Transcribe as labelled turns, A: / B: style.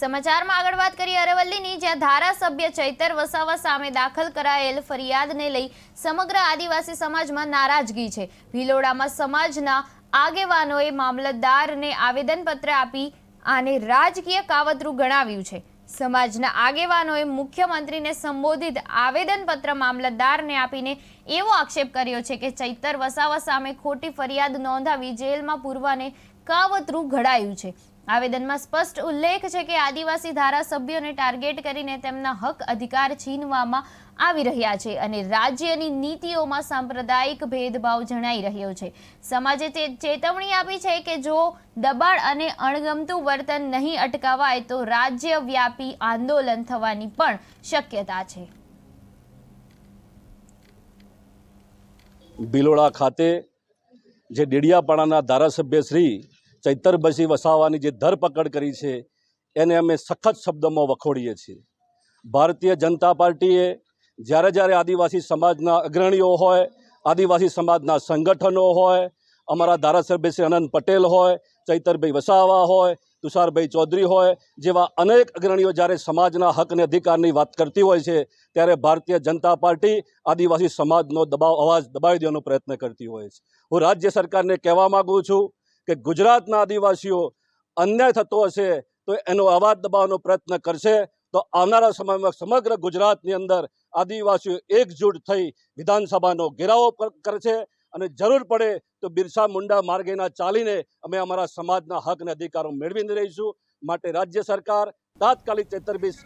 A: સમાચારમાં આગળ વાત કરીએ અરવલ્લીની, જ્યાં ધારાસભ્ય ચૈતર વસાવા સામે દાખલ કરાયેલ ફરિયાદને લઈ સમગ્ર આદિવાસી સમાજમાં નારાજગી છે। ભિલોડામાં સમાજના આગેવાનોએ મામલતદારને આવેદનપત્ર આપી આને રાજકીય કાવતરું ગણાવ્યું છે। સમાજના આગેવાનોએ મુખ્યમંત્રીને સંબોધિત આવેદનપત્ર મામલતદારને આપીને એવો આક્ષેપ કર્યો છે કે ચૈતર વસાવા સામે ખોટી ફરિયાદ નોંધાવી જેલમાં પૂરવાને કાવતરું ઘડાયું છે। આવેદનમાં સ્પષ્ટ ઉલ્લેખ છે કે આદિવાસી ધારાસભ્યોને ટાર્ગેટ કરીને તેમના હક અધિકાર છીનવામાં આવી રહ્યા છે અને રાજ્યની નીતિઓમાં સાંપ્રદાયિક ભેદભાવ જણાઈ રહ્યો છે। સમાજે ચેતવણી આપી છે કે જો દબાણ અને અણગમતું વર્તન નહીં અટકાવાય તો રાજ્યવ્યાપી આંદોલન થવાની પણ શક્યતા છે।
B: ભિલોડા ખાતે જે ડેડિયાપાડાના ધારાસભ્ય શ્રી ચૈતરભાઈ વસાવાની જે ધરપકડ કરી છે એને અમે સખત શબ્દોમાં વખોડીએ છીએ। ભારતીય જનતા પાર્ટીએ જ્યારે આદિવાસી સમાજના અગ્રણીઓ હોય, આદિવાસી સમાજના સંગઠનો હોય, અમારા ધારાસભ્ય શ્રી અનંત પટેલ હોય, ચૈતરભાઈ વસાવા હોય, તુષારભાઈ ચૌધરી હોય જેવા અનેક અગ્રણીઓ જ્યારે સમાજના હક અને અધિકારની વાત કરતી હોય છે ત્યારે ભારતીય જનતા પાર્ટી આદિવાસી સમાજનો અવાજ દબાવી દેવાનો પ્રયત્ન કરતી હોય છે। હું રાજ્ય સરકારને કહેવા માગું છું કે ગુજરાતના આદિવાસીઓ અન્યાય થતો હશે તો એનો અવાજ દબાવવાનો પ્રયત્ન કરશે તો આવનારા સમયમાં સમગ્ર ગુજરાતની અંદર આદિવાસીઓ એકજૂટ થઈ વિધાનસભાનો ઘેરાવો કરશે અને જરૂર પડે તો બિરસા મુંડા માર્ગેના ચાલીને અમે અમારા સમાજના હક અને અધિકારો મેળવીને રહીશું। માટે રાજ્ય સરકાર તાત્કાલિક ચૈતરભાઈ